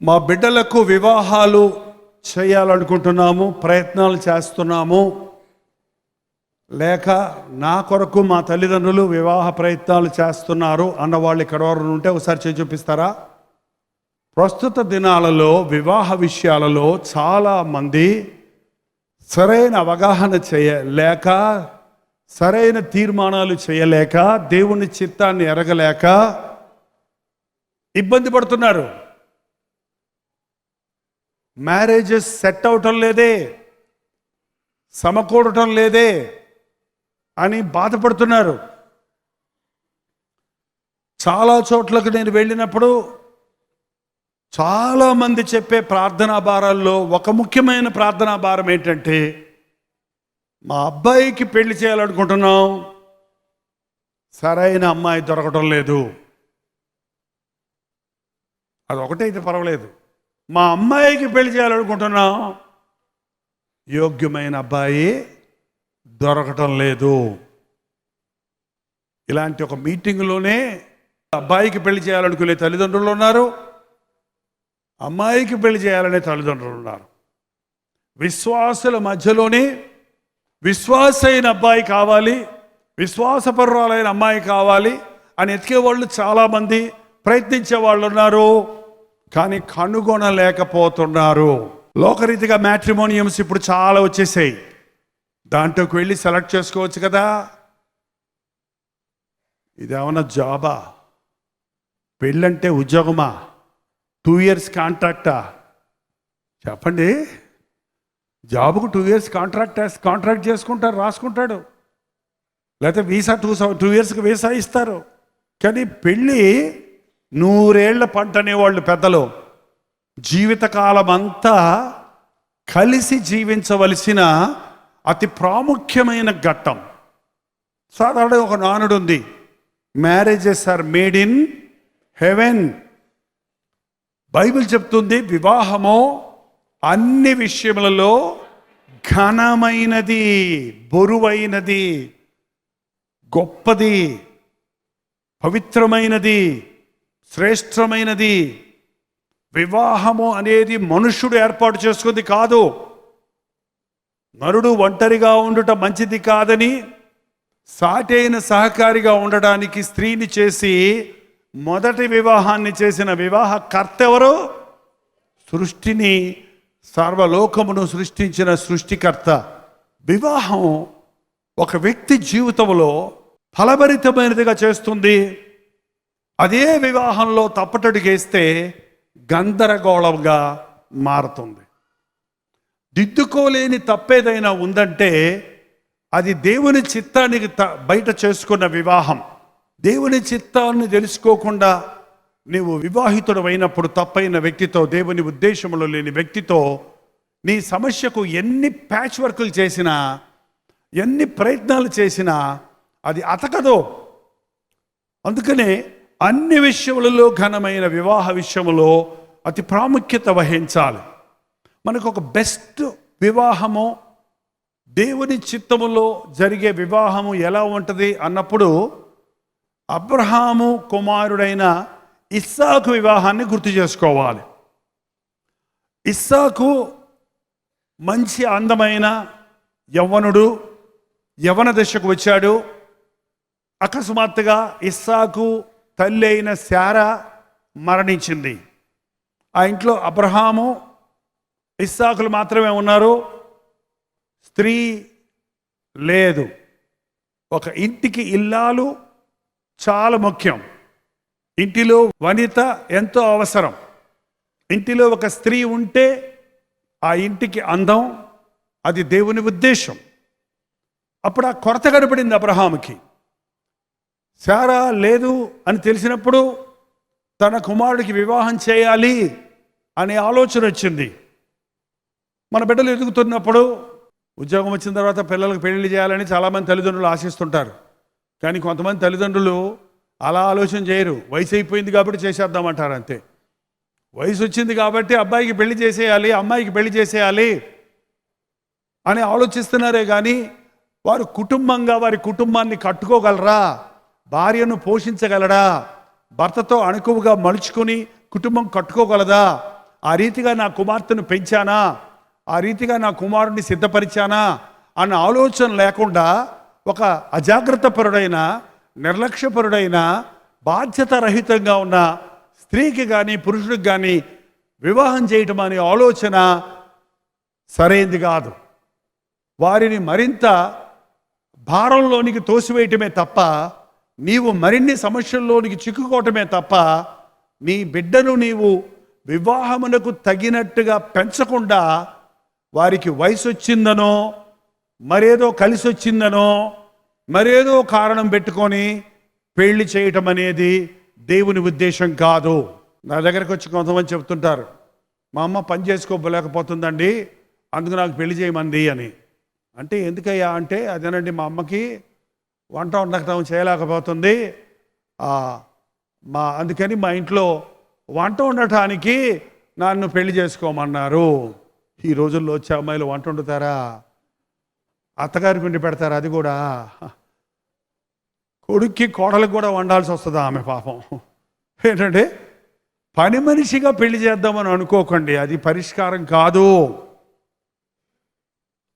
మా బిడ్డలకు వివాహాలు చేయాలనుకుంటున్నాము, ప్రయత్నాలు చేస్తున్నాము. లేక నా కొరకు మా తల్లిదండ్రులు వివాహ ప్రయత్నాలు చేస్తున్నారు అన్నవాళ్ళు ఇక్కడ ఎవరు ఉంటే ఒకసారి చేసి చూపిస్తారా? ప్రస్తుత దినాలలో వివాహ విషయాలలో చాలామంది సరైన అవగాహన చేయలేక, సరైన తీర్మానాలు చేయలేక, దేవుని చిత్తాన్ని ఎరగలేక ఇబ్బంది పడుతున్నారు. మ్యారేజెస్ సెట్ అవటం లేదే, సమకూడటం లేదే అని బాధపడుతున్నారు. చాలా చోట్లకు నేను వెళ్ళినప్పుడు చాలామంది చెప్పే ప్రార్థనా భారాల్లో ఒక ముఖ్యమైన ప్రార్థనా భారం ఏంటంటే, మా అబ్బాయికి పెళ్లి చేయాలనుకుంటున్నాం, సరైన అమ్మాయి దొరకటం లేదు. అదొకటే అయితే పర్వాలేదు. మా అమ్మాయికి పెళ్లి చేయాలనుకుంటున్నాం, యోగ్యమైన అబ్బాయి దొరకటం లేదు. ఇలాంటి ఒక మీటింగ్లోనే అబ్బాయికి పెళ్లి చేయాలనుకునే తల్లిదండ్రులు ఉన్నారు, అమ్మాయికి పెళ్లి చేయాలనే తల్లిదండ్రులు ఉన్నారు. విశ్వాసుల మధ్యలోనే విశ్వాసైన అబ్బాయి కావాలి, విశ్వాసపరురాలైన అమ్మాయి కావాలి అని ఎతికే వాళ్ళు చాలామంది, ప్రయత్నించే వాళ్ళు ఉన్నారు. కానీ కనుగొనలేకపోతున్నారు. లోకరీతిగా మ్యాట్రిమోనియమ్స్ ఇప్పుడు చాలా వచ్చేసాయి. దాంట్లోకి వెళ్ళి సెలెక్ట్ చేసుకోవచ్చు కదా. ఇదేమన్నా జాబా? పెళ్ళంటే ఉద్యోగమా? 2 years కాంట్రాక్టా? చెప్పండి. జాబుకు 2 years కాంట్రాక్ట్ చేసుకుంటారు, రాసుకుంటాడు. లేకపోతే వీసా 2 yearsకి వీసా ఇస్తారు. కానీ పెళ్ళి 100 ఏళ్ల పంట అనేవాళ్ళు పెద్దలు. జీవితకాలం అంతా కలిసి జీవించవలసిన అతి ప్రాముఖ్యమైన ఘట్టం. సాధారణ ఒక నానుడు ఉంది, marriages are made in heaven. Bible చెప్తుంది వివాహము అన్ని విషయములలో ఘనమైనది, బరువైనది, గొప్పది, పవిత్రమైనది, శ్రేష్టమైనది. వివాహము అనేది మనుష్యుడు ఏర్పాటు చేసుకుంది కాదు. నరుడు ఒంటరిగా ఉండుట మంచిది కాదని సాటైన సహకారిగా ఉండడానికి స్త్రీని చేసి మొదటి వివాహాన్ని చేసిన వివాహకర్త ఎవరు? సృష్టిని, సర్వలోకమును సృష్టించిన సృష్టికర్త. వివాహం ఒక వ్యక్తి జీవితంలో ఫలభరితమైనదిగా చేస్తుంది. అదే వివాహంలో తప్పటడుగేస్తే గందరగోళంగా మారుతుంది. దిద్దుకోలేని తప్పేదైనా ఉందంటే అది దేవుని చిత్తానికి బయట చేసుకున్న వివాహం. దేవుని చిత్తాన్ని తెలుసుకోకుండా నీవు వివాహితుడు అయినప్పుడు తప్పైన వ్యక్తితో, దేవుని ఉద్దేశంలో లేని వ్యక్తితో నీ సమస్యకు ఎన్ని ప్యాచ్ వర్కులు చేసినా, ఎన్ని ప్రయత్నాలు చేసినా అది అతకదు. అందుకనే అన్ని విషయములలో ఘనమైన వివాహ విషయంలో అతి ప్రాముఖ్యత వహించాలి. మనకు ఒక బెస్ట్ వివాహము, దేవుని చిత్తములో జరిగే వివాహము ఎలా ఉంటుంది అన్నప్పుడు అబ్రహాము కుమారుడైన ఇస్సాకు వివాహాన్ని గుర్తు చేసుకోవాలి. ఇస్సాకు మంచి అందమైన యవ్వనుడు, యవ్వన దశకు వచ్చాడు. అకస్మాత్తుగా ఇస్సాకు తల్లి అయిన శారా మరణించింది. ఆ ఇంట్లో అబ్రహాము, ఇస్సాకులు మాత్రమే ఉన్నారు, స్త్రీ లేదు. ఒక ఇంటికి ఇల్లాలు చాలా ముఖ్యం. ఇంటిలో వనిత ఎంతో అవసరం. ఇంటిలో ఒక స్త్రీ ఉంటే ఆ ఇంటికి అందం, అది దేవుని ఉద్దేశం. అప్పుడు ఆ కొరత కనపడింది అబ్రహాముకి. శారా లేదు అని తెలిసినప్పుడు తన కుమారుడికి వివాహం చేయాలి అనే ఆలోచన వచ్చింది. మన బిడ్డలు ఎదుగుతున్నప్పుడు, ఉద్యోగం వచ్చిన తర్వాత పిల్లలకు పెళ్లి చేయాలని చాలామంది తల్లిదండ్రులు ఆశిస్తుంటారు. కానీ కొంతమంది తల్లిదండ్రులు అలా ఆలోచన చేయరు. వయసు అయిపోయింది కాబట్టి చేసేద్దామంటారు అంతే. వయసు వచ్చింది కాబట్టి అబ్బాయికి పెళ్లి చేసేయాలి, అమ్మాయికి పెళ్లి చేసేయాలి అని ఆలోచిస్తున్నారే కానీ వారు కుటుంబంగా వారి కుటుంబాన్ని కట్టుకోగలరా? భార్యను పోషించగలడా? భర్తతో అణుకువగా మలుచుకొని కుటుంబం కట్టుకోగలదా ఆ రీతిగా నా కుమార్తెను పెంచానా, ఆ రీతిగా నా కుమారుడిని సిద్ధపరిచానా అన్న ఆలోచన లేకుండా ఒక అజాగ్రత్తపరుడైన, నిర్లక్ష్యపరుడైన, బాధ్యత రహితంగా ఉన్న స్త్రీకి కానీ పురుషుడికి కానీ వివాహం చేయటం అనే ఆలోచన సరైంది కాదు. వారిని మరింత భారంలోనికి తోసివేయటమే తప్ప, నీవు మరిన్ని సమస్యల్లోనికి చిక్కుకోవటమే తప్ప, నీ బిడ్డను నీవు వివాహమునకు తగినట్టుగా పెంచకుండా వారికి వయసు వచ్చిందనో, మరేదో కలిసి వచ్చిందనో, మరేదో కారణం పెట్టుకొని పెళ్లి చేయటం అనేది దేవుని ఉద్దేశం కాదు. నా దగ్గరకు వచ్చి కొంతమంది చెప్తుంటారు, మా అమ్మ పని చేసుకోలేకపోతుందండి, అందుకు నాకు పెళ్లి చేయమంది అని. అంటే ఎందుకయ్యా అంటే, అదేనండి మా అమ్మకి వంట వండటం చేయలేకపోతుంది, అందుకని మా ఇంట్లో వంట వండటానికి నన్ను పెళ్లి చేసుకోమన్నారు. ఈ రోజుల్లో వచ్చే అమ్మాయిలు వంట వండుతారా? అత్తగారి పిండి పెడతారా? అది కూడా కొడుక్కి కోడలకు కూడా వండాల్సి వస్తుందా ఆమె పాపం? ఏంటంటే పని మనిషిగా పెళ్లి చేద్దామని అనుకోకండి, అది పరిష్కారం కాదు.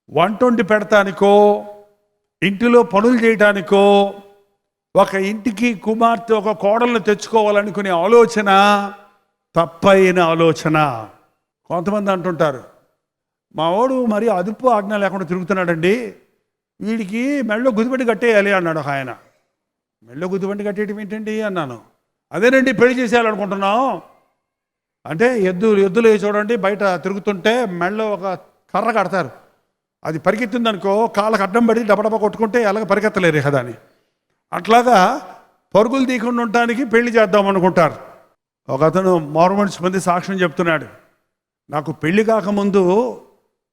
వంట వండి పెడతానికో, ఇంటిలో పనులు చేయటానికో, ఒక ఇంటికి కుమార్తె ఒక కోడలను తెచ్చుకోవాలనుకునే ఆలోచన తప్పైన ఆలోచన. కొంతమంది అంటుంటారు, మా వాడు మరి అదుపు ఆజ్ఞ లేకుండా తిరుగుతున్నాడండి, వీడికి మెళ్ళో గుదిబండి కట్టేయాలి అన్నాడు ఒక ఆయన. మెళ్ళో గుదిబండి కట్టేయటం ఏంటండి అన్నాను. అదేనండి పెళ్లి చేసేయాలనుకుంటున్నాం అంటే, ఎద్దులు చూడండి బయట తిరుగుతుంటే మెళ్ళో ఒక కర్ర కడతారు, అది పరిగెత్తిందనుకో కాళ్ళకు అడ్డం పడి డబడబ కొట్టుకుంటే ఎలాగ పరిగెత్తలేరు కదా అని. అట్లాగా పరుగులు తీయకుండా ఉండటానికి పెళ్లి చేద్దాం అనుకుంటారు. ఒక అతను మార్మన్స్ మంది సాక్ష్యం చెప్తున్నాడు, నాకు పెళ్లి కాకముందు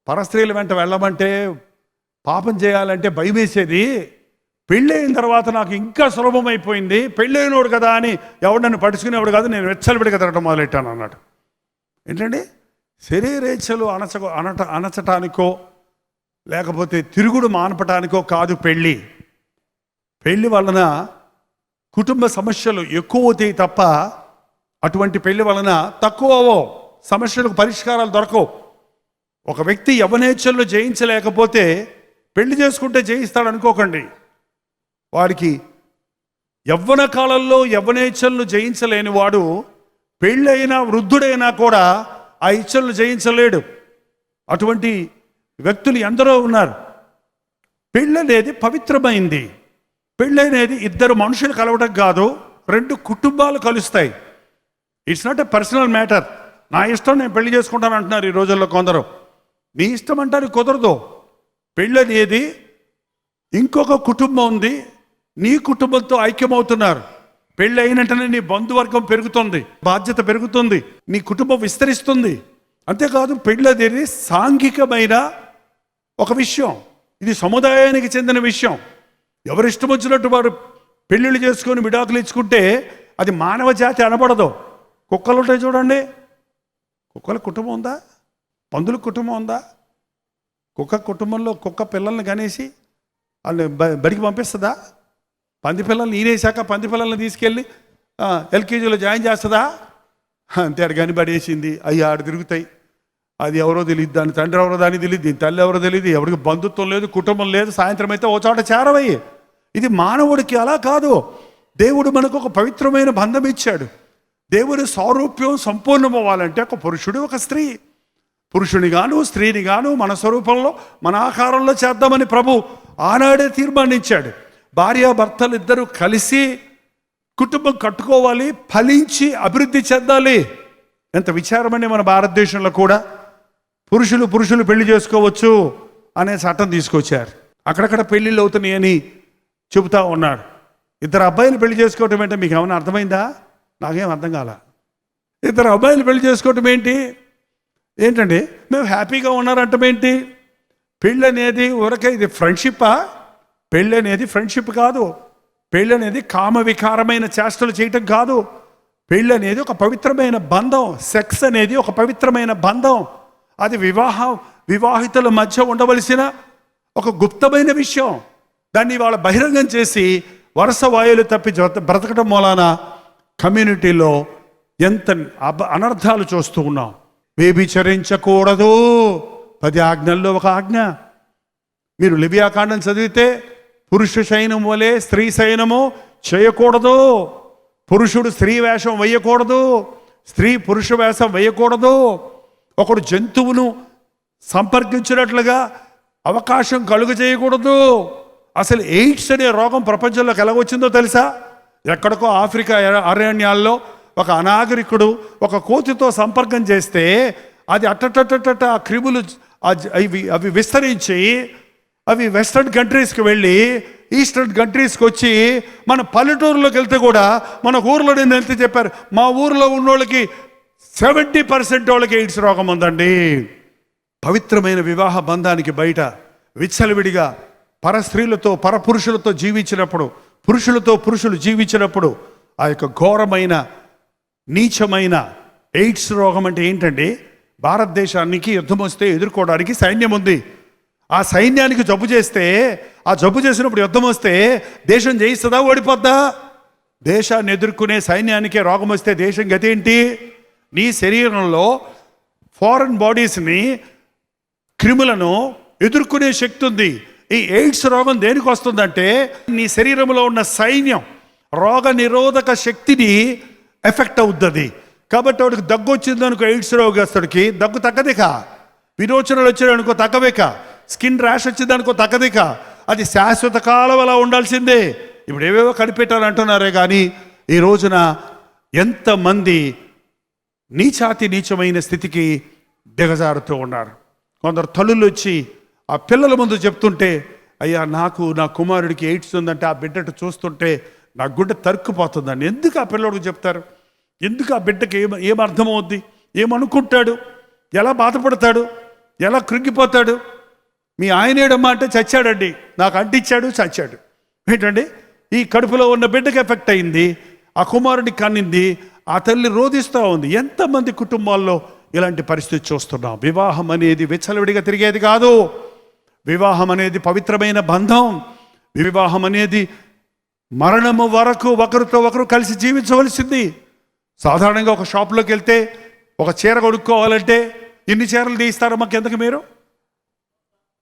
పరస్త్రీల వెంట వెళ్ళమంటే, పాపం చేయాలంటే భయం వేసేది, పెళ్ళైన తర్వాత నాకు ఇంకా సులభమైపోయింది, పెళ్ళైనోడు కదా అని ఎవడు నన్ను పడుచుకునేవాడు కాదు, నేను వెచ్చలబడిగా తిరగడం మొదలెట్టాను అన్నాడు. ఏంటండి, శరీరేచ్ఛలు అణచటానికో లేకపోతే తిరుగుడు మానపటానికో కాదు పెళ్ళి. పెళ్ళి వలన కుటుంబ సమస్యలు ఎక్కువ అవుతాయి తప్ప, అటువంటి పెళ్లి వలన తక్కువవో, సమస్యలకు పరిష్కారాలు దొరకవు. ఒక వ్యక్తి యవ్వనేచ్ఛలను జయించలేకపోతే పెళ్లి చేసుకుంటే జయిస్తాడు అనుకోకండి. వాడికి యవ్వన కాలంలో యవ్వనేచ్ఛలను జయించలేని వాడు పెళ్ళైనా వృద్ధుడైనా కూడా ఆ ఇచ్ఛలను జయించలేడు. అటువంటి వ్యక్తులు ఎందరో ఉన్నారు. పెళ్ళి అనేది పవిత్రమైంది. పెళ్ళి అనేది ఇద్దరు మనుషులు కలవడం కాదు, రెండు కుటుంబాలు కలుస్తాయి. It's not a personal matter. నా ఇష్టం నేను పెళ్లి చేసుకుంటాను అంటున్నారు ఈ రోజుల్లో కొందరు. నీ ఇష్టం అంటారు కుదరదు. పెళ్ళి అనేది ఇంకొక కుటుంబం ఉంది, నీ కుటుంబంతో ఐక్యమవుతున్నారు. పెళ్ళి అయినట్టనే నీ బంధువర్గం పెరుగుతుంది, బాధ్యత పెరుగుతుంది, నీ కుటుంబం విస్తరిస్తుంది. అంతేకాదు పెళ్ళి అనేది సాంఘికమైన ఒక విషయం, ఇది సముదాయానికి చెందిన విషయం. ఎవరిష్టం వచ్చినట్టు వారు పెళ్ళిళ్ళు చేసుకొని విడాకులు ఇచ్చుకుంటే అది మానవ జాతి అనబడదు. కుక్కలు ఉంటాయి చూడండి, కుక్కల కుటుంబం ఉందా? పందుల కుటుంబం ఉందా? కుక్క కుటుంబంలో కుక్క పిల్లల్ని కనేసి వాళ్ళని బడికి పంపిస్తుందా? పంది పిల్లల్ని ఈనేసాక పంది పిల్లల్ని తీసుకెళ్ళి ఎల్కేజీలో జాయిన్ చేస్తుందా? అంతే, ఆడు కానీ పడేసింది, అవి ఆడు తిరుగుతాయి. అది ఎవరో తెలియదు, దాని తండ్రి ఎవరో దానికి తెలియదు, దీని తల్లి ఎవరో తెలియదు, ఎవరికి బంధుత్వం లేదు, కుటుంబం లేదు. సాయంత్రం అయితే ఓ చోట చేరవయ్యి. ఇది మానవుడికి అలా కాదు. దేవుడు మనకు ఒక పవిత్రమైన బంధం ఇచ్చాడు. దేవుని సారూప్యం సంపూర్ణం అవ్వాలంటే ఒక పురుషుడు ఒక స్త్రీ, పురుషుని గాను స్త్రీని గాను మన స్వరూపంలో మన ఆకారంలో చేద్దామని ప్రభు ఆనాడే తీర్మానించాడు. భార్యాభర్తలు ఇద్దరు కలిసి కుటుంబం కట్టుకోవాలి, ఫలించి అభివృద్ధి చెందాలి. ఎంత విచారమని మన భారతదేశంలో కూడా పురుషులు పెళ్లి చేసుకోవచ్చు అనే చట్టం తీసుకొచ్చారు. అక్కడక్కడ పెళ్ళిళ్ళు అవుతున్నాయి అని చెబుతా ఉన్నారు. ఇద్దరు అబ్బాయిలు పెళ్లి చేసుకోవటం ఏంటో మీకు ఏమైనా అర్థమైందా? నాకేం అర్థం కాల. ఇద్దరు అబ్బాయిలు పెళ్లి చేసుకోవటం ఏంటండి? మేము హ్యాపీగా ఉన్నారంటం ఏంటి? పెళ్ళి అనేది ఊరకే ఇది ఫ్రెండ్షిప్పా? పెళ్ళి అనేది ఫ్రెండ్షిప్ కాదు. పెళ్ళి అనేది కామ వికారమైన చేష్టలు చేయటం కాదు. పెళ్ళి అనేది ఒక పవిత్రమైన బంధం. సెక్స్ అనేది ఒక పవిత్రమైన బంధం. అది వివాహితుల మధ్య ఉండవలసిన ఒక గుప్తమైన విషయం. దాన్ని వాళ్ళ బహిరంగం చేసి వరుస వాయువులు తప్పి బ్రతకడం మూలాన కమ్యూనిటీలో ఎంత అనర్థాలు చూస్తూ ఉన్నాం. వ్యభిచరించకూడదు. 10 ఆజ్ఞల్లో ఒక ఆజ్ఞ. మీరు లేవియాకాండం చదివితే పురుష శయనం వలె స్త్రీ శయనము చేయకూడదు. పురుషుడు స్త్రీ వేషం వేయకూడదు, స్త్రీ పురుష వేషం వేయకూడదు. ఒకడు జంతువును సంపర్కించినట్లుగా అవకాశం కలుగు చేయకూడదు. అసలు ఎయిడ్స్ అనే రోగం ప్రపంచంలోకి ఎలా వచ్చిందో తెలుసా? ఎక్కడికో ఆఫ్రికా అరణ్యాల్లో ఒక అనాగరికుడు ఒక కోతితో సంపర్కం చేస్తే అది అట్టటట్టట ఆ క్రిములు అవి విస్తరించి అవి వెస్టర్న్ కంట్రీస్కి వెళ్ళి ఈస్టర్న్ కంట్రీస్కి వచ్చి మన పల్లెటూరులోకి వెళ్తే కూడా మన ఊర్లో నేను వెళ్తే చెప్పారు, మా ఊర్లో ఉన్నోళ్ళకి 70% వాళ్ళకి ఎయిడ్స్ రోగం ఉందండి. పవిత్రమైన వివాహ బంధానికి బయట విచ్చలవిడిగా పరస్త్రీలతో పరపురుషులతో జీవించినప్పుడు, పురుషులతో పురుషులు జీవించినప్పుడు ఆ యొక్క ఘోరమైన నీచమైన ఎయిడ్స్ రోగం అంటే ఏంటండి? భారతదేశానికి యుద్ధం వస్తే ఎదుర్కోవడానికి సైన్యం ఉంది. ఆ సైన్యానికి జబ్బు చేస్తే, ఆ జబ్బు చేసినప్పుడు యుద్ధం వస్తే దేశం జయిస్తుందా ఓడిపోద్దా? దేశాన్ని ఎదుర్కొనే సైన్యానికే రోగం వస్తే దేశం గతి ఏంటి? నీ శరీరంలో ఫారెన్ బాడీస్ని, క్రిములను ఎదుర్కొనే శక్తి ఉంది. ఈ ఎయిడ్స్ రోగం దేనికి వస్తుందంటే నీ శరీరంలో ఉన్న సైన్యం రోగ నిరోధక శక్తిని ఎఫెక్ట్ అవుతుంది. కాబట్టి వాడికి దగ్గు వచ్చిందనుకో, ఎయిడ్స్ రోగస్తుడికి దగ్గు తగ్గదిక, విరోచనలు వచ్చాయనుకో తగ్గవేక, స్కిన్ ర్యాష్ వచ్చిందనుకో తగ్గదిక. అది శాశ్వత కాలం అలా ఉండాల్సిందే. ఇప్పుడు ఏవేవో కనిపెట్టాలని అంటున్నారే కానీ ఈ రోజున ఎంతమంది నీచాతి నీచమైన స్థితికి దిగజారుతూ ఉన్నారు. కొందరు తల్లులు వచ్చి ఆ పిల్లల ముందు చెప్తుంటే, అయ్యా నాకు నా కుమారుడికి ఎయిడ్స్ ఉందంటే ఆ బిడ్డను చూస్తుంటే నా గుండె తరుక్కుపోతుందండి. ఎందుకు ఆ పిల్లడికి చెప్తారు? ఎందుకు ఆ బిడ్డకి ఏం అర్థమవుద్ది? ఏమనుకుంటాడు? ఎలా బాధపడతాడు? ఎలా కృంగిపోతాడు? మీ ఆయనేడమ్మా అంటే చచ్చాడండి, నాకు అంటించాడు చచ్చాడు. ఏంటండి? ఈ కడుపులో ఉన్న బిడ్డకి ఎఫెక్ట్ అయింది, ఆ కుమారుడికి కన్నింది, ఆ తల్లి రోధిస్తూ ఉంది. ఎంతమంది కుటుంబాల్లో ఇలాంటి పరిస్థితి చూస్తున్నాం. వివాహం అనేది విచ్చలవిడిగా తిరిగేది కాదు. వివాహం అనేది పవిత్రమైన బంధం. వివాహం అనేది మరణము వరకు ఒకరితో ఒకరు కలిసి జీవించవలసింది. సాధారణంగా ఒక షాప్లోకి వెళ్తే ఒక చీర కొనుక్కోవాలంటే ఎన్ని చీరలు తీస్తారో మాకు ఎందుకు మీరు?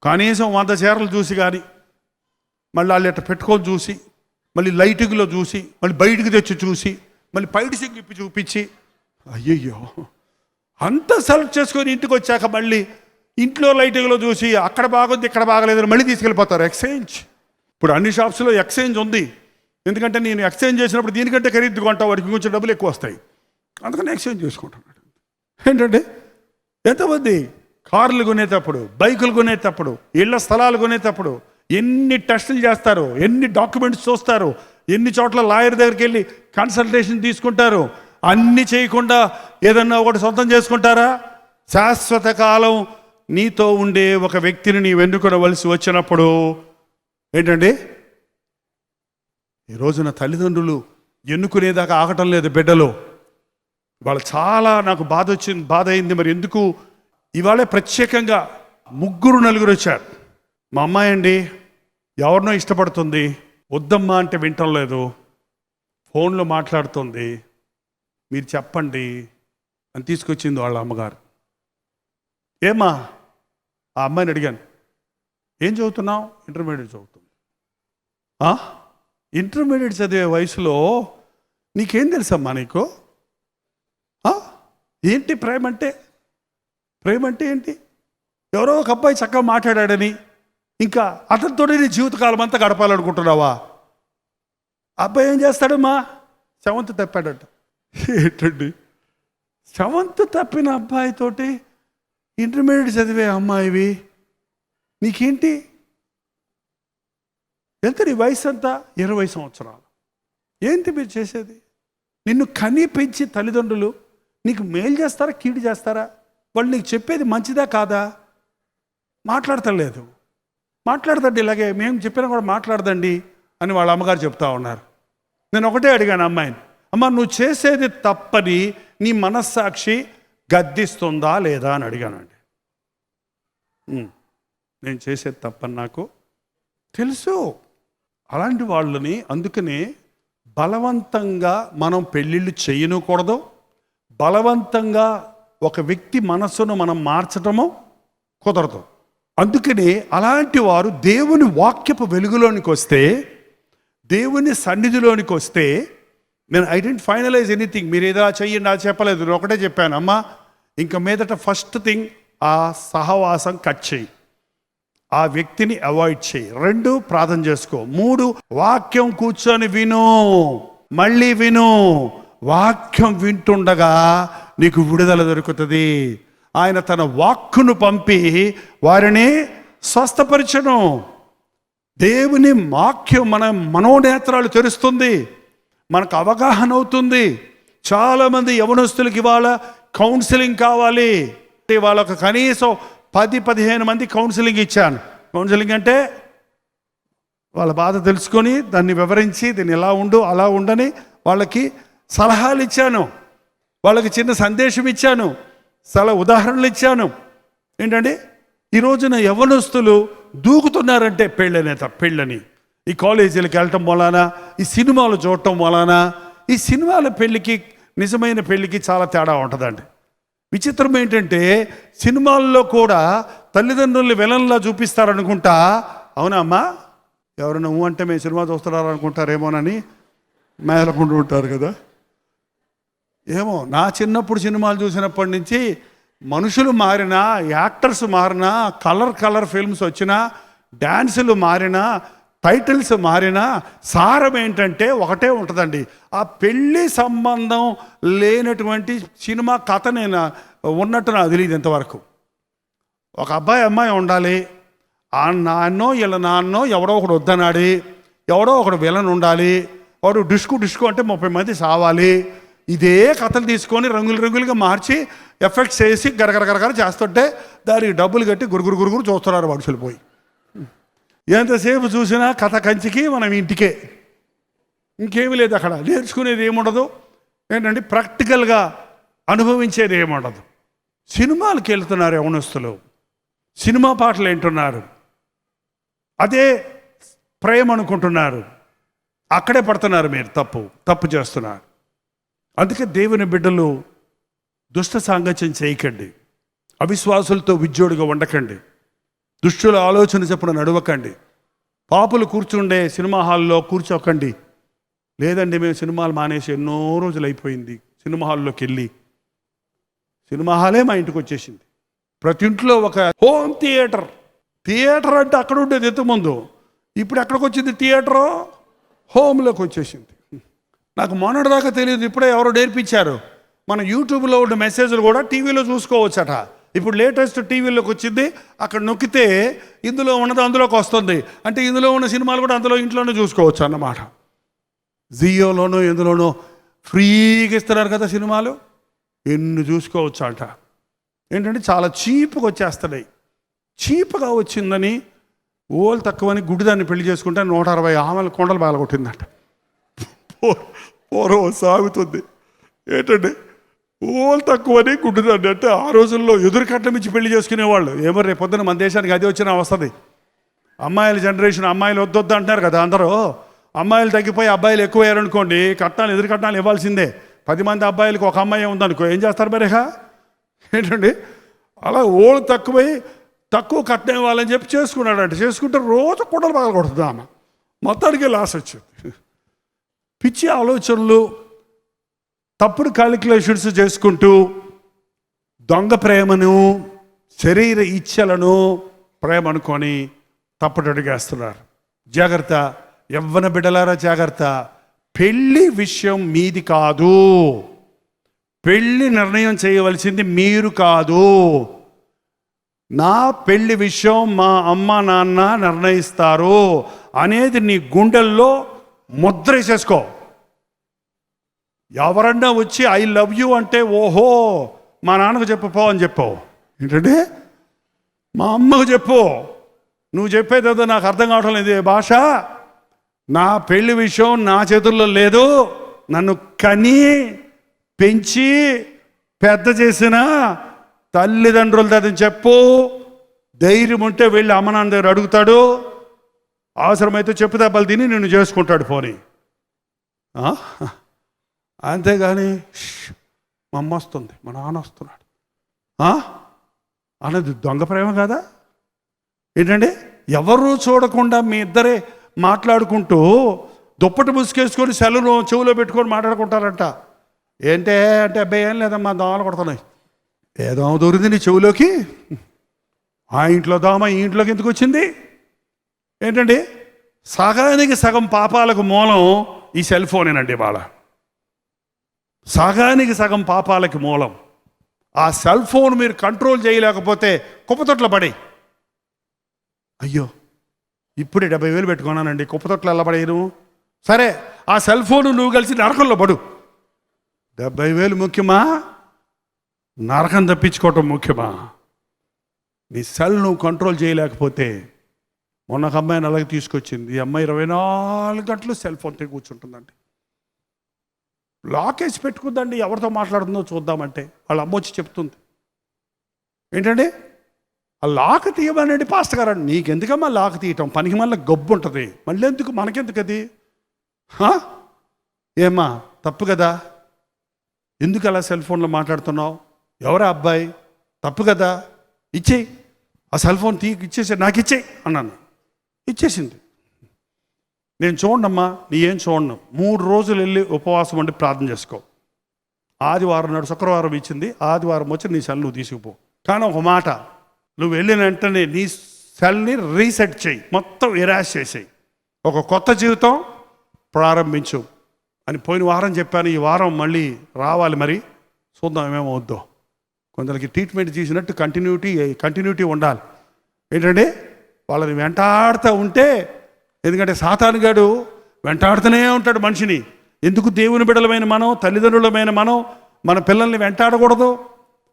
కనీసం 100 చీరలు చూసి కానీ మళ్ళీ వాళ్ళు ఎట్ట పెట్టుకొని చూసి, మళ్ళీ లైటింగ్లో చూసి, మళ్ళీ బయటికి తెచ్చి చూసి, మళ్ళీ పైడి సింగిప్పి చూపించి, అయ్యయ్యో అంత సెలెక్ట్ చేసుకొని ఇంటికి వచ్చాక మళ్ళీ ఇంట్లో లైటింగ్లో చూసి అక్కడ బాగుంది ఇక్కడ బాగలేదని మళ్ళీ తీసుకెళ్ళిపోతారు. ఎక్స్చేంజ్. ఇప్పుడు అన్ని షాప్స్లో ఎక్స్చేంజ్ ఉంది. ఎందుకంటే నేను ఎక్స్చేంజ్ చేసినప్పుడు దీనికంటే ఖరీదు కొంటా, వాడికి కొంచెం డబ్బులు ఎక్కువ వస్తాయి, అందుకని ఎక్స్చేంజ్ చేసుకుంటున్నాడు. ఏంటంటే ఎంతమంది కార్లు కొనేటప్పుడు, బైకులు కొనేటప్పుడు, ఇళ్ల స్థలాలు కొనేటప్పుడు ఎన్ని టెస్టులు చేస్తారు, ఎన్ని డాక్యుమెంట్స్ చూస్తారు, ఎన్ని చోట్ల లాయర్ దగ్గరికి వెళ్ళి కన్సల్టేషన్ తీసుకుంటారు. అన్నీ చేయకుండా ఏదన్నా ఒకటి సొంతం చేసుకుంటారా? శాశ్వత కాలం నీతో ఉండే ఒక వ్యక్తిని నీవు ఎన్నుకొనవలసి వచ్చినప్పుడు ఏంటండి, ఈ రోజున తల్లిదండ్రులు ఎన్నుకునేదాకా ఆగటం లేదు బిడ్డలు. వాళ్ళు చాలా నాకు బాధ అయింది. మరి ఎందుకు ఇవాళే ప్రత్యేకంగా 3-4 వచ్చారు. మా అమ్మాయి అండి ఎవరినో ఇష్టపడుతుంది, వద్దమ్మా అంటే వింటం లేదు, ఫోన్లో మాట్లాడుతుంది, మీరు చెప్పండి అని తీసుకొచ్చింది వాళ్ళ అమ్మగారు. ఏమ్మా? ఆ అమ్మాయిని అడిగాను, ఏం చదువుతున్నావు? ఇంటర్మీడియట్ చదువుతుంది. ఇంటర్మీడియట్ చదివే వయసులో నీకేం తెలుసమ్మా నీకు? ఏంటి ప్రేమ అంటే? ప్రేమ అంటే ఏంటి? ఎవరో ఒక అబ్బాయి చక్కగా మాట్లాడాడని ఇంకా అతనితోనే నీ జీవితకాలం అంతా గడపాలనుకుంటున్నావా? అబ్బాయి ఏం చేస్తాడమ్మా? 7th తప్పాడట. ఏంటండి 7th తప్పిన అబ్బాయితోటి ఇంటర్మీడియట్ చదివే అమ్మాయివి, నీకేంటి? ఎంత నీ వయసు అంతా? 20 సంవత్సరాలు. ఏంటి మీరు చేసేది? నిన్ను కని పెంచి తల్లిదండ్రులు నీకు మేలు చేస్తారా కీడు చేస్తారా? వాళ్ళు నీకు చెప్పేది మంచిదా కాదా? మాట్లాడతలేదు. మాట్లాడదండి, ఇలాగే మేము చెప్పినా కూడా మాట్లాడదండి అని వాళ్ళ అమ్మగారు చెప్తా ఉన్నారు. నేను ఒకటే అడిగాను అమ్మాయిని, అమ్మ నువ్వు చేసేది తప్పని నీ మనస్సాక్షి గద్దిస్తుందా లేదా అని అడిగానండి. నేను చేసేది తప్పని నాకు తెలుసు. అలాంటి వాళ్ళని అందుకనే బలవంతంగా మనం పెళ్ళిళ్ళు చేయనూకూడదు, బలవంతంగా ఒక వ్యక్తి మనస్సును మనం మార్చటము కుదరదు. అందుకని అలాంటి వారు దేవుని వాక్యపు వెలుగులోనికి వస్తే, దేవుని సన్నిధిలోనికి వస్తే, నేను ఐ డెంట్ ఫైనలైజ్ ఎనీథింగ్, మీరు ఏదో చెయ్యండి అది చెప్పలేదు, నేను ఒకటే చెప్పాను, అమ్మా ఇంక మీదట ఫస్ట్ థింగ్ ఆ సహవాసం కట్ చేయి, ఆ వ్యక్తిని అవాయిడ్ చేయి. 2 ప్రార్థన చేసుకో. 3 వాక్యం కూర్చొని విను, మళ్ళీ విను. వాక్యం వింటుండగా నీకు విడుదల దొరుకుతుంది. ఆయన తన వాక్కును పంపి వారిని స్వస్థపరచను. దేవుని వాక్యం మన మనోనేత్రాలు తెరుస్తుంది, మనకు అవగాహన అవుతుంది. చాలామంది యవనస్తులకి ఇవాళ కౌన్సిలింగ్ కావాలి. వాళ్ళకు కనీసం 10-15 మంది కౌన్సిలింగ్ ఇచ్చాను. కౌన్సిలింగ్ అంటే వాళ్ళ బాధ తెలుసుకొని దాన్ని వివరించి దీన్ని ఎలా ఉండు అలా ఉండని వాళ్ళకి సలహాలు ఇచ్చాను, వాళ్ళకి చిన్న సందేశం ఇచ్చాను, చాలా ఉదాహరణలు ఇచ్చాను. ఏంటంటే ఈ రోజున యవ్వనస్తులు దూకుతున్నారంటే పెళ్ళని ఈ కాలేజీలకు వెళ్ళటం వలన, ఈ సినిమాలు చూడటం వలన, ఈ సినిమాల పెళ్ళికి నిజమైన పెళ్ళికి చాలా తేడా ఉంటుందండి. విచిత్రం ఏంటంటే సినిమాల్లో కూడా తల్లిదండ్రుల్ని విలన్లా చూపిస్తారనుకుంటా. అవునా అమ్మా? ఎవరైనా అంటే మేము సినిమా చూస్తున్నారు అనుకుంటారేమోనని మేలకుండా ఉంటారు కదా. ఏమో, నా చిన్నప్పుడు సినిమాలు చూసినప్పటి నుంచి మనుషులు మారినా, యాక్టర్స్ మారినా, కలర్ ఫిల్మ్స్ వచ్చినా, డ్యాన్సులు మారినా, టైటిల్స్ మారినా, సారం ఏంటంటే ఒకటే ఉంటుందండి. ఆ పెళ్ళి సంబంధం లేనటువంటి సినిమా కథ నేను ఉన్నట్టు నాకు తెలియదు ఇంతవరకు. ఒక అబ్బాయి అమ్మాయి ఉండాలి, ఆ నాన్నో వీళ్ళ నాన్నో ఎవడో ఒకడు వద్దనాడి, ఎవడో ఒకడు విలన్ ఉండాలి, వాడు డిస్కు అంటే 30 మంది సావాలి. ఇదే కథలు తీసుకొని రంగులుగా మార్చి ఎఫెక్ట్స్ వేసి గరగర చేస్తుంటే దానికి డబ్బులు కట్టి గురుగురు చూస్తున్నారు మనుషులు పోయి. ఎంతసేపు చూసినా కథ కంచికి మనం ఇంటికే, ఇంకేమీ లేదు. అక్కడ నేర్చుకునేది ఏముండదు, ఏంటంటే ప్రాక్టికల్గా అనుభవించేది ఏముండదు. సినిమాలకు వెళ్తున్నారు యవనస్తులు, సినిమా పాటలు వింటున్నారు, అదే ప్రేమ అనుకుంటున్నారు. అక్కడే పడుతున్నారు. మీరు తప్పు చేస్తున్నారు. అందుకే దేవుని బిడ్డలు దుష్ట సాంగత్యం చేయకండి, అవిశ్వాసులతో విజ్జోడుగా ఉండకండి, దుష్టుల ఆలోచన చెప్పున నడవకండి, పాపులు కూర్చుండే సినిమా హాల్లో కూర్చోకండి. లేదండి మేము సినిమాలు మానేసి ఎన్నో రోజులు అయిపోయింది. సినిమా హాల్లోకి వెళ్ళి, సినిమా హాలే మా ఇంటికి వచ్చేసింది. ప్రతి ఇంట్లో ఒక హోమ్ థియేటర్ అంటే అక్కడ ఉండేది ఇంతకుముందు. ఇప్పుడు ఎక్కడికి వచ్చింది థియేటరు? హోమ్లోకి వచ్చేసింది. నాకు మొన్నటిదాకా తెలియదు, ఇప్పుడే ఎవరో నేర్పించారు. మన యూట్యూబ్లో ఉన్న మెసేజ్లు కూడా టీవీలో చూసుకోవచ్చట. ఇప్పుడు లేటెస్ట్ టీవీలోకి వచ్చింది. అక్కడ నొక్కితే ఇందులో ఉన్నది అందులోకి వస్తుంది. అంటే ఇందులో ఉన్న సినిమాలు కూడా అందులో ఇంట్లోనే చూసుకోవచ్చు అన్నమాట. జియోలోనో ఎందులోనో ఫ్రీగా ఇస్తున్నారు కదా సినిమాలు, ఎన్ని చూసుకోవచ్చు అంట. ఏంటంటే చాలా చీప్గా వచ్చేస్తున్నాయి. చీప్గా వచ్చిందని ఓలు తక్కువని గుడిదాన్ని పెళ్లి చేసుకుంటే 160 ఆమెల కొండలు బాలగొట్టిందంట. పూర్వం సాగుతుంది ఏంటంటే ఓలు తక్కువని గుడ్డుదాన్ని. అంటే ఆ రోజుల్లో ఎదురుకట్ల మించి పెళ్లి చేసుకునేవాళ్ళు. ఏమో రేపు పొద్దున మన దేశానికి అది వచ్చినా వస్తుంది. అమ్మాయిల జనరేషన్, అమ్మాయిలు వద్దొద్దు అంటున్నారు కదా అందరూ. అమ్మాయిలు తగ్గిపోయి అబ్బాయిలు ఎక్కువయ్యారనుకోండి, కట్నాలు ఎదురు కట్నాలు ఇవ్వాల్సిందే. 10 మంది అబ్బాయిలకు ఒక అమ్మాయి ఉందనుకో, ఏం చేస్తారు మరిహా? ఏంటండి అలా ఓళ్ళు తక్కువ కట్నం ఇవ్వాలని చెప్పి చేసుకున్నాడంటే, చేసుకుంటే రోజు కుండలు బాగా కొడుతుంది ఆమె. మొత్తానికి లాస్ వచ్చింది. పిచ్చి ఆలోచనలు, తప్పుడు క్యాలిక్యులేషన్స్ చేసుకుంటూ దొంగ ప్రేమను, శరీర ఇచ్ఛలను ప్రేమ అనుకొని తప్పటడుగేస్తున్నారు. జాగ్రత్త యవ్వన బిడ్డలారా, జాగ్రత్త. పెళ్ళి విషయం మీది కాదు. పెళ్ళి నిర్ణయం చేయవలసింది మీరు కాదు. నా పెళ్లి విషయం మా అమ్మ నాన్న నిర్ణయిస్తారు అనేది నీ గుండెల్లో ముద్ర వేసేసుకో. ఎవరన్నా వచ్చి ఐ లవ్ యూ అంటే ఓహో మా నాన్నకు చెప్పపో అని చెప్పావు. ఏంటంటే మా అమ్మకు చెప్పు. నువ్వు చెప్పేదేదో నాకు అర్థం కావటం లేదు భాష. నా పెళ్లి విషయం నా చేతుల్లో లేదు. నన్ను కని పెంచి పెద్ద చేసిన తల్లిదండ్రుల దగ్గర చెప్పు. ధైర్యం ఉంటే వెళ్ళి అమ్మ నాన్న దగ్గర అడుగుతాడు. అవసరమైతే చెప్పు దెబ్బలు తిని నిన్ను చేసుకుంటాడు పోనీ. అంతేగాని మా అమ్మ వస్తుంది, మా నాన్న వస్తున్నాడు, అన్నది దొంగ ప్రేమ కాదా? ఏంటండి, ఎవరు చూడకుండా మీ ఇద్దరే మాట్లాడుకుంటూ దుప్పటి ముసుకేసుకొని సెల్లులో చెవులో పెట్టుకొని మాట్లాడుకుంటారంట. ఏంటే అంటే అబ్బాయి ఏం లేదమ్మా, దోమలు కొడుతున్నాయి. ఏ దోమ దూరింది నీ చెవులోకి? ఆ ఇంట్లో దోమ ఈ ఇంట్లోకి ఎందుకు వచ్చింది? ఏంటండి, సగానికి సగం పాపాలకు మూలం ఈ సెల్ ఫోనేనండి. వాళ్ళ సగానికి సగం పాపాలకి మూలం ఆ సెల్ ఫోన్. మీరు కంట్రోల్ చేయలేకపోతే కుప్పతొట్ల పడి, అయ్యో ఇప్పుడే 70,000 పెట్టుకున్నానండి, కుప్పతొట్లు ఎలా పడేయను? సరే, ఆ సెల్ ఫోన్ నువ్వు కలిసి నరకంలో పడు. 70,000 ముఖ్యమా, నరకం తప్పించుకోవటం ముఖ్యమా? నీ సెల్ నువ్వు కంట్రోల్ చేయలేకపోతే, మొన్న ఒక అమ్మాయిని అలాగే తీసుకొచ్చింది. ఈ అమ్మాయి 24 గంటలు సెల్ ఫోన్ తిరిగి కూర్చుంటుందండి. లాకేసి పెట్టుకుందండి, ఎవరితో మాట్లాడుతుందో చూద్దామంటే వాళ్ళ అమ్మ వచ్చి చెప్తుంది. ఏంటండి, ఆ లాక్ తీయమనండి పాస్టర్ గారు. నీకెందుకమ్మా లాక్ తీయటం, పనికి మళ్ళీ గబ్బు ఉంటుంది, మళ్ళీ ఎందుకు, మనకెందుకు అది? ఏమ్మా తప్పు కదా, ఎందుకు అలా సెల్ ఫోన్లో మాట్లాడుతున్నావు? ఎవరా అబ్బాయి? తప్పు కదా, ఇచ్చేయి ఆ సెల్ ఫోన్ ఇచ్చేసి నాకు ఇచ్చేయి అన్నాను. ఇచ్చేసింది. నేను చూడమ్మా, నీ ఏం చూడను, 3 రోజులు వెళ్ళి ఉపవాసం ఉండి ప్రార్థన చేసుకో. ఆదివారం నాడు శుక్రవారం ఇచ్చింది, ఆదివారం వచ్చి నీ సెల్ నువ్వు తీసుకుపో. కానీ ఒక మాట, నువ్వు వెళ్ళిన వెంటనే నీ సెల్ని రీసెట్ చేయి, మొత్తం ఎరాస్ చేసేయి, ఒక కొత్త జీవితం ప్రారంభించు అని పోయిన వారం చెప్పాను. ఈ వారం మళ్ళీ రావాలి, మరి చూద్దాం ఏమేమో వద్దో. కొందరికి ట్రీట్మెంట్ చేసినట్టు కంటిన్యూటీ ఉండాలి. ఏంటంటే వాళ్ళని వెంటాడుతూ ఉంటే, ఎందుకంటే సాతానుగాడు వెంటాడుతూనే ఉంటాడు మనిషిని. ఎందుకు దేవుని బిడ్డలమైన మనం, తల్లిదండ్రులమైన మనం మన పిల్లల్ని వెంటాడకూడదు,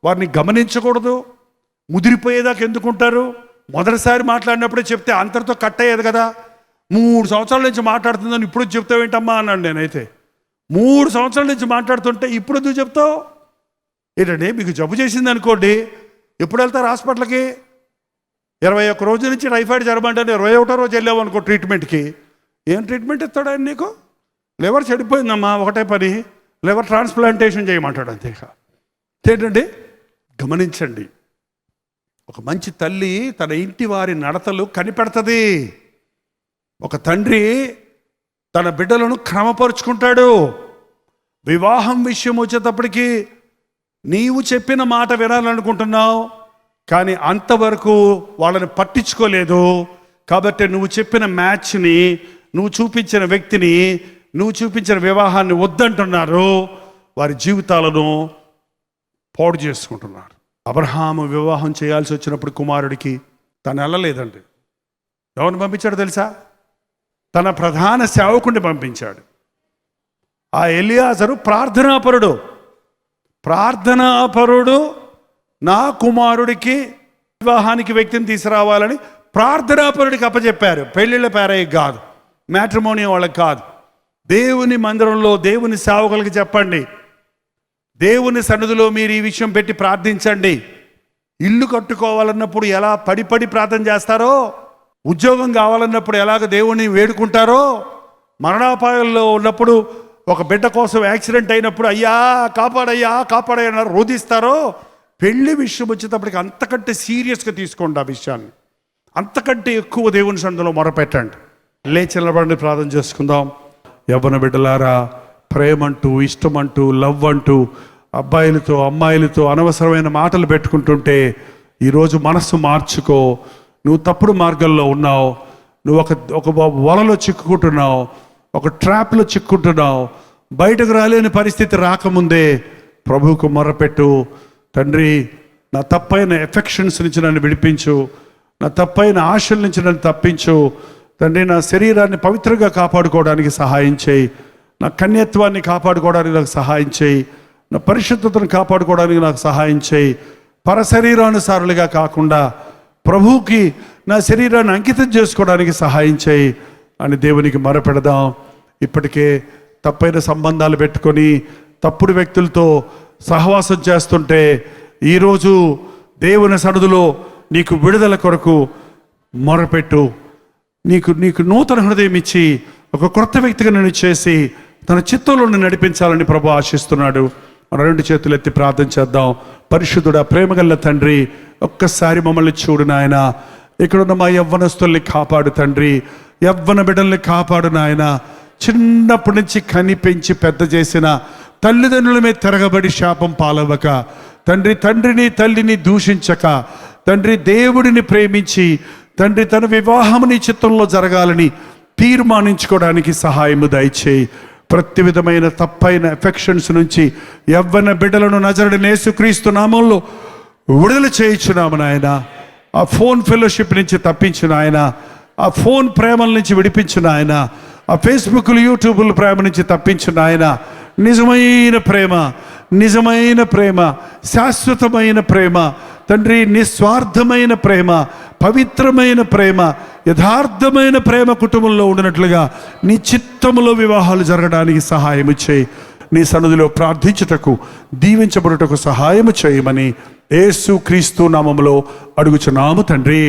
వారిని గమనించకూడదు? ముదిరిపోయేదాకా ఎందుకుంటారు? మొదటిసారి మాట్లాడినప్పుడే చెప్తే అంతటితో కట్ అయ్యేది కదా. 3 సంవత్సరాల నుంచి మాట్లాడుతుందని ఇప్పుడు చెప్తావేంటమ్మా అన్నాడు. నేనైతే 3 సంవత్సరాల నుంచి మాట్లాడుతుంటే ఇప్పుడు ఎందుకు చెప్తావు? ఏంటంటే మీకు జబ్బు చేసింది అనుకోండి, ఎప్పుడు వెళ్తారు హాస్పిటల్కి? 21 రోజుల నుంచి టైఫాయిడ్ జ్వరం అంటే 21వ రోజు వెళ్ళావు అనుకో ట్రీట్మెంట్కి. ఏం ట్రీట్మెంట్ ఇస్తాడు ఆయన నీకు? లివర్ చెడిపోయిందమ్మా, ఒకటే పని, లివర్ ట్రాన్స్ప్లాంటేషన్ చేయమంటాడు అంతే. ఏంటండి, గమనించండి. ఒక మంచి తల్లి తన ఇంటి వారి నడతలు కనిపెడుతుంది. ఒక తండ్రి తన బిడ్డలను క్రమపరుచుకుంటాడు. వివాహం విషయం వచ్చేటప్పటికి నీవు చెప్పిన మాట వినాలనుకుంటున్నావు, కానీ అంతవరకు వాళ్ళని పట్టించుకోలేదు. కాబట్టి నువ్వు చెప్పిన మ్యాచ్ని, నువ్వు చూపించిన వ్యక్తిని, నువ్వు చూపించిన వివాహాన్ని వద్దంటున్నారు. వారి జీవితాలను పాడు చేసుకుంటున్నారు. అబ్రహాము వివాహం చేయాల్సి వచ్చినప్పుడు కుమారుడికి తను వెళ్ళలేదండి. ఎవరిని పంపించాడు తెలుసా? తన ప్రధాన సేవకుడిని పంపించాడు. ఆ ఎలియాజరు ప్రార్థనాపరుడు నా కుమారుడికి వివాహానికి వ్యక్తిని తీసుకురావాలని ప్రార్థనాపరుడికి అప్పచెప్పారు. పెళ్ళిళ్ళ పేరయ్య కాదు, మ్యాట్రిమోనీ వాళ్ళకి కాదు. దేవుని మందిరంలో దేవుని సేవకులకి చెప్పండి, దేవుని సన్నిధిలో మీరు ఈ విషయం పెట్టి ప్రార్థించండి. ఇల్లు కట్టుకోవాలన్నప్పుడు ఎలా పడి ప్రార్థన చేస్తారో, ఉద్యోగం కావాలన్నప్పుడు ఎలాగ దేవుణ్ణి వేడుకుంటారో, మరణాపాయంలో ఉన్నప్పుడు ఒక బిడ్డ కోసం యాక్సిడెంట్ అయినప్పుడు అయ్యా కాపాడయ్యా రోధిస్తారో, పెళ్లి విషయం వచ్చేటప్పటికి అంతకంటే సీరియస్గా తీసుకోండి. ఆ విషయాన్ని అంతకంటే ఎక్కువ దేవుని సన్నిధిలో మొరపెట్టండి. లేచి నిలబడి ప్రార్థన చేసుకుందాం. యవ్వన బిడ్డలారా, ప్రేమంటూ, ఇష్టమంటూ, లవ్ అంటూ అబ్బాయిలతో అమ్మాయిలతో అనవసరమైన మాటలు పెట్టుకుంటుంటే ఈరోజు మనస్సు మార్చుకో. నువ్వు తప్పుడు మార్గంలో ఉన్నావు, నువ్వు ఒక వలలో చిక్కుకుంటున్నావు, ఒక ట్రాప్లో చిక్కుంటున్నావు. బయటకు రాలేని పరిస్థితి రాకముందే ప్రభువుకు మొరపెట్టు. తండ్రి, నా తప్పైన ఎఫెక్షన్స్ నుంచి నన్ను విడిపించు, నా తప్పైన ఆశల నుంచి నన్ను తప్పించు. తండ్రి, నా శరీరాన్ని పవిత్రంగా కాపాడుకోవడానికి సహాయం చేయి, నా కన్యత్వాన్ని కాపాడుకోవడానికి నాకు సహాయం చేయి, నా పరిశుద్ధతను కాపాడుకోవడానికి నాకు సహాయం చేయి. పరశరీరానుసారులుగా కాకుండా ప్రభువుకి నా శరీరాన్ని అంకితం చేసుకోవడానికి సహాయం చేయి అని దేవునికి మొరపెడదాం. ఇప్పటికే తప్పైన సంబంధాలు పెట్టుకొని తప్పుడు వ్యక్తులతో సహవాసం చేస్తుంటే ఈరోజు దేవుని సన్నిధిలో నీకు విడుదల కొరకు మొరపెట్టు. నీకు నూతన హృదయం ఇచ్చి ఒక కొత్త వ్యక్తిగా నేను చేసి తన చిత్తంలో నడిపించాలని ప్రభు ఆశిస్తున్నాడు. మన 2 చేతులు ఎత్తి ప్రార్థన చేద్దాం. పరిశుద్ధుడా, ప్రేమగల్ల తండ్రి, ఒక్కసారి మమ్మల్ని చూడు నాయన. ఇక్కడున్న మా యవ్వనస్తుల్ని కాపాడు తండ్రి, యవ్వన బిడ్డల్ని కాపాడు నాయన. చిన్నప్పటి నుంచి కనిపెంచి పెద్ద చేసిన తల్లిదండ్రుల మీద తిరగబడి శాపం పాలవ్వక తండ్రి, తండ్రిని తల్లిని దూషించక తండ్రి, దేవుడిని ప్రేమించి తండ్రి తన వివాహం నీ చిత్తంలో జరగాలని తీర్మానించుకోవడానికి సహాయము దయచేయి. ప్రతి విధమైన తప్పైన ఎఫెక్షన్స్ నుంచి యవ్వన బిడ్డలను నజరుడైన యేసుక్రీస్తు నామంలో విడుదల చేయించున్నాము నాయన. ఆ ఫోన్ ఫెలోషిప్ నుంచి తప్పించిన ఆయన, ఆ ఫోన్ ప్రేమల నుంచి విడిపించిన ఆయన, ఆ ఫేస్బుక్లు యూట్యూబ్ల ప్రేమ నుంచి తప్పించిన ఆయన. నిజమైన ప్రేమ, నిజమైన ప్రేమ, శాశ్వతమైన ప్రేమ తండ్రి, నిస్వార్థమైన ప్రేమ, పవిత్రమైన ప్రేమ, యథార్థమైన ప్రేమ కుటుంబంలో ఉండినట్లుగా నీ చిత్తములో వివాహాలు జరగడానికి సహాయము చేయి. నీ సన్నిధిలో ప్రార్థించుటకు, దీవించబడుటకు సహాయము చేయమని యేసుక్రీస్తు నామములో అడుగుచున్నాము తండ్రి.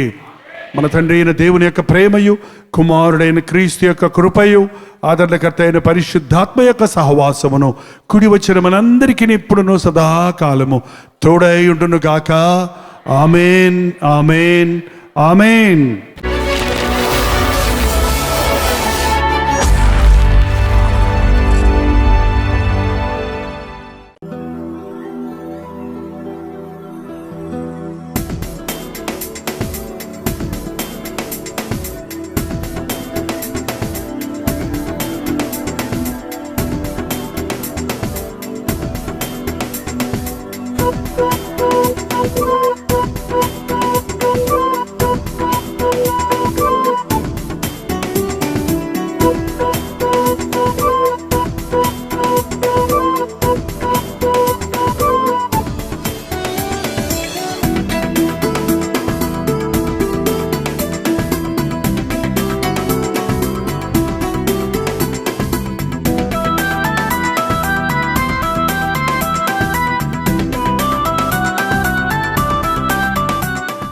మన తండ్రి అయిన దేవుని యొక్క ప్రేమయు, కుమారుడైన క్రీస్తు యొక్క కృపయు, ఆదరణకర్త అయిన పరిశుద్ధాత్మ యొక్క సహవాసమును కుడి వచ్చిన మనందరికీ ఇప్పుడును సదాకాలము తోడై ఉండును గాక. ఆమేన్, ఆమేన్, ఆమేన్.